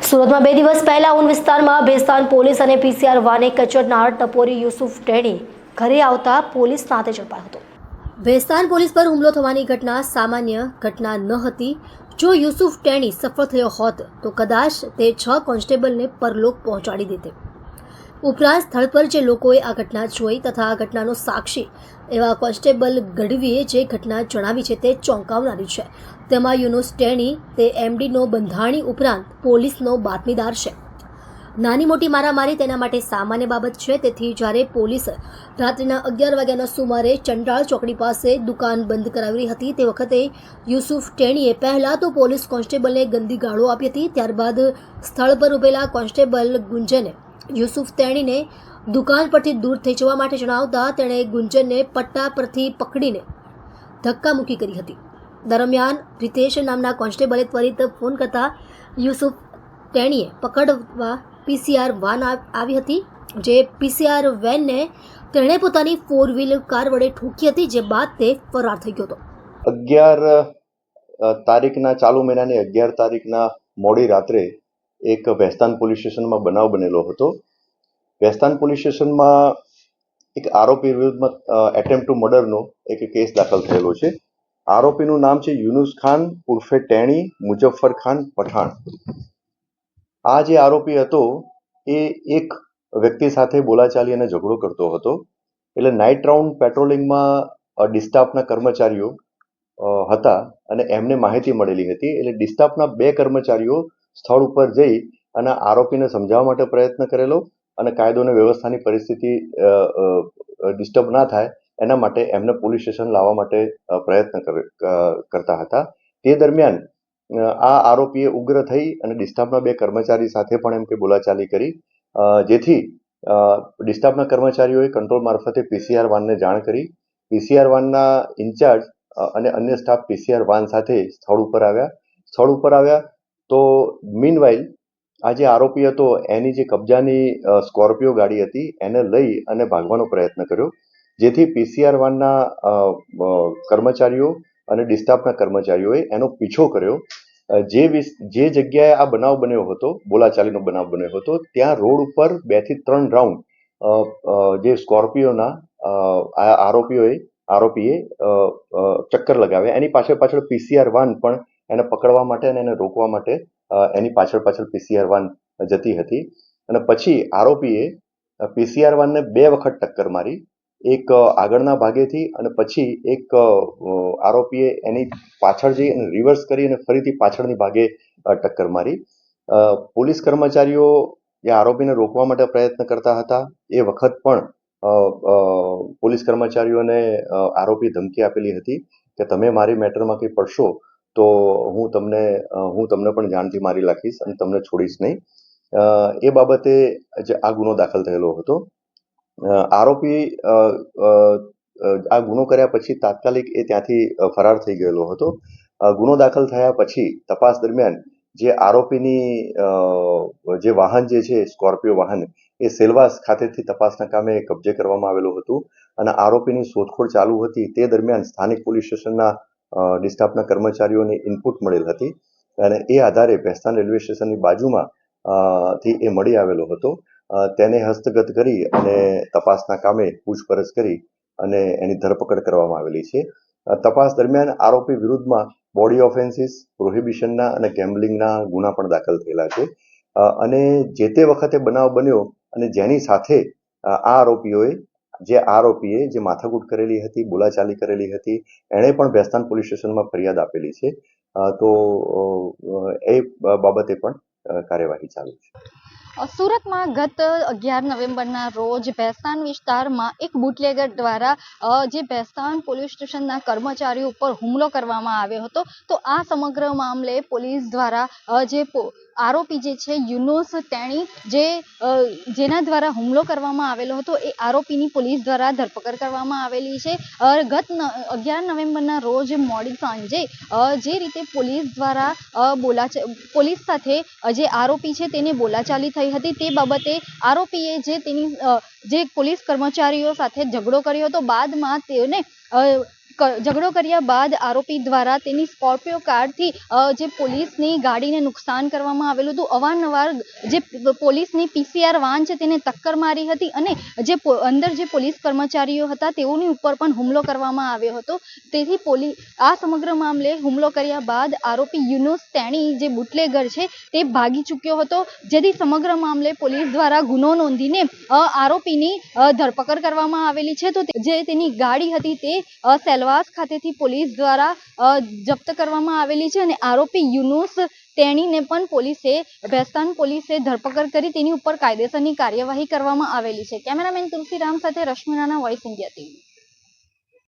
સુરતમાં 2 દિવસ પહેલા ઉન વિસ્તારમાં ભેસ્તાન પોલીસ અને પીસીઆર વાને કચડનાર ટપોરી યુસુફ ટેણી ઘરે આવતા પોલીસ નાતે ઝડપાયો હતો। ભેસ્તાન પોલીસ પર હુમલો થવાની ઘટના સામાન્ય ઘટના ન હતી। જો યુસુફ ટેણી સફળ થયો હોત તો કદાચ તે 6 કોન્સ્ટેબલને પરલોક પહોંચાડી દેતે। ઉપરાંત સ્થળ પર જે લોકોએ આ ઘટના જોઈ તથા આ ઘટનાનો સાક્ષી એવા કોન્સ્ટેબલ ગઢવીએ જે ઘટના જણાવી છે તે ચોંકાવનારી છે। તેમાં યુનુસ ટેણી તે એમડીનો બંધાણી ઉપરાંત પોલીસનો બાતમીદાર છે। નાની મોટી મારામારી તેના માટે સામાન્ય બાબત છે। તેથી જ્યારે પોલીસ રાત્રિના 11 વાગ્યાના સુમારે ચંડાળ ચોકડી પાસે દુકાન બંધ કરાવી હતી તે વખતે યુસુફ ટેણીએ પહેલાં તો પોલીસ કોન્સ્ટેબલને ગંદી ગાળો આપી હતી। ત્યારબાદ સ્થળ પર ઉભેલા કોન્સ્ટેબલ ગુંજને યુસુફ ટેણીને દુકાન પરથી દૂર થઈ જવા માટે જણાવતા તેણે ગુંજનને પટ્ટા પરથી પકડીને ધક્કામુક્કી કરી હતી। દરમિયાન રિતેશ નામના કોન્સ્ટેબલે ત્વરિત ફોન કરતા યુસુફ ટેણીએ પકડવા પીસીઆર વાન આવી હતી। જે પીસીઆર વેનને તેણે પોતાની 4 વ્હીલ કાર વડે ઠોકી હતી, જે બાદ તે ફરાર થઈ ગયો હતો। 11 તારીખના ચાલુ મહિનાની 11 તારીખના મોડી રાત્રે એક ભેસ્તાન પોલીસ સ્ટેશનમાં બનાવ બનેલો હતો। ભેસ્તાન પોલીસ સ્ટેશનમાં એક આરોપી વિરુદ્ધમાં એટેમ્પ્ટ ટુ મર્ડરનો એક કેસ દાખલ થયેલો છે। આરોપીનું નામ છે યુનુસ ખાન ઉર્ફે ટેણી મુજફ્ફર ખાન પઠાણ। આ જે આરોપી હતો એ એક વ્યક્તિ સાથે બોલાચાલી અને ઝઘડો કરતો હતો। એટલે નાઇટ રાઉન્ડ પેટ્રોલિંગમાં ડિસ્ટાફના કર્મચારીઓ હતા અને એમને માહિતી મળેલી હતી। એટલે ડિસ્ટાફના 2 કર્મચારીઓ સ્થળ ઉપર જઈ અને આરોપીને સમજાવવા માટે પ્રયત્ન કરેલો અને કાયદો અને વ્યવસ્થાની પરિસ્થિતિ ડિસ્ટર્બ ના થાય એના માટે એમને પોલીસ સ્ટેશન લાવવા માટે પ્રયત્ન કરતા હતા। તે દરમિયાન આ આરોપીએ ઉગ્ર થઈ અને ડિસ્ટાફના 2 કર્મચારી સાથે પણ એમ કે બોલાચાલી કરી, જેથી ડિસ્ટાફના કર્મચારીઓએ કંટ્રોલ મારફતે પીસીઆર વાનને જાણ કરી। પીસીઆર વાનના ઇન્ચાર્જ અને અન્ય સ્ટાફ પીસીઆર વાન સાથે સ્થળ ઉપર આવ્યા તો મીનવાઇલ આ જે આરોપી હતો એની જે કબજાની સ્કોર્પિયો ગાડી હતી એને લઈ અને ભાગવાનો પ્રયત્ન કર્યો, જેથી પીસીઆર વાનના કર્મચારીઓ અને ડિસ્ટાફના કર્મચારીઓએ એનો પીછો કર્યો। જે જગ્યાએ આ બનાવ બન્યો હતો, બોલાચાલીનો બનાવ બન્યો હતો, ત્યાં રોડ ઉપર 2 થી 3 રાઉન્ડ જે સ્કોર્પિયોના આરોપીએ ચક્કર લગાવ્યા। એની પાછળ પીસીઆર વાન પણ એને પકડવા માટે અને એને રોકવા માટે એની પાછળ પીસીઆર વાન જતી હતી। અને પછી આરોપીએ પીસીઆર વાનને 2 વખત ટક્કર મારી, એક આગળના ભાગેથી અને પછી એક આરોપીએ એની પાછળ જઈ અને રિવર્સ કરી અને ફરીથી પાછળની ભાગે ટક્કર મારી। પોલીસ કર્મચારીઓ જે આરોપીને રોકવા માટે પ્રયત્ન કરતા હતા એ વખત પણ પોલીસ કર્મચારીઓને આરોપી ધમકી આપેલી હતી કે તમે મારી મેટરમાં કંઈ પડશો તો હું તમને પણ જાનથી મારી નાખીશ અને તમને છોડીશ નહીં। એ બાબતે આ ગુનો દાખલ થયેલો હતો। આરોપી આ ગુનો કર્યા પછી તાત્કાલિક એ ત્યાંથી ફરાર થઈ ગયેલો હતો। ગુનો દાખલ થયા પછી તપાસ દરમિયાન જે આરોપીની જે વાહન જે છે સ્કોર્પિયો વાહન એ સેલવાસ ખાતેથી તપાસના કામે કબજે કરવામાં આવેલું હતું અને આરોપીની શોધખોળ ચાલુ હતી। તે દરમિયાન સ્થાનિક પોલીસ સ્ટેશનના ડિસ્ટાફના કર્મચારીઓને ઇનપુટ મળેલ હતી અને એ આધારે ભેસ્તાન રેલવે સ્ટેશનની બાજુમાં થી એ મળી આવેલો હતો। તેને હસ્તગત કરી અને તપાસના કામે પૂછપરછ કરી અને એની ધરપકડ કરવામાં આવેલી છે। તપાસ દરમિયાન આરોપી વિરુદ્ધમાં બોડી ઓફેન્સીસ, પ્રોહિબિશનના અને ગેમ્બલિંગના ગુના પણ દાખલ થયેલા છે। અને જે તે વખતે બનાવ બન્યો અને જેની સાથે આરોપીએ જે માથાકૂટ કરેલી હતી, બોલાચાલી કરેલી હતી, એણે પણ ભેસ્તાન પોલીસ સ્ટેશનમાં ફરિયાદ આપેલી છે। તો એ બાબતે પણ કાર્યવાહી ચાલુ છે। સુરતમાં ગત 11 નવેમ્બરના રોજ ભેસ્તાન વિસ્તારમાં એક બુટલેગર દ્વારા જે ભેસ્તાન પોલીસ સ્ટેશનના કર્મચારીઓ ઉપર હુમલો કરવામાં આવ્યો હતો। તો આ સમગ્ર મામલે પોલીસ દ્વારા જે આરોપી જે છે યુનુસ ટેણી જેના દ્વારા હુમલો કરવામાં આવેલો હતો એ આરોપીની પોલીસ દ્વારા ધરપકડ કરવામાં આવેલી છે। ગત 11 નવેમ્બરના રોજ મોડી સાંજે જે રીતે પોલીસ દ્વારા પોલીસ સાથે જે આરોપી છે તેને બોલાચાલી થઈ હતી તે બાબતે આરોપીએ જે પોલીસ કર્મચારીઓ સાથે ઝઘડો કર્યો હતો, બાદમાં તેને ઝઘડો કર્યા બાદ આરોપી દ્વારા તેની સ્કોર્પિયો કારથી જે પોલીસની ગાડીને નુકસાન કરવામાં આવેલું હતું. અવારનવાર જે પોલીસની પીસીઆર વાન છે તેને ટક્કર મારી હતી અને જે અંદર જે પોલીસ કર્મચારીઓ હતા તેઓની ઉપર પણ હુમલો કરવામાં આવ્યો હતો. તેથી આ સમગ્ર મામલે હુમલો કર્યા બાદ આરોપી યુનુસ તેણી જે બુટલેગર છે તે ભાગી ચૂક્યો હતો, જેથી સમગ્ર મામલે પોલીસ દ્વારા ગુનો નોંધીને આરોપીની ધરપકડ કરવામાં આવેલી છે. તો જે તેની ગાડી હતી તે સેલવાસ ખાતેથી પોલીસ દ્વારા જપ્ત કરવામાં આવેલી છે અને આરોપી યુનુસ તેણીને પણ ભેસ્તાન પોલીસે ધરપકડ કરી તેની ઉપર કાયદેસરની કાર્યવાહી કરવામાં આવેલી છે. કેમેરામેન તુલસીરામ સાથે Rashmi Rana, voice India TV.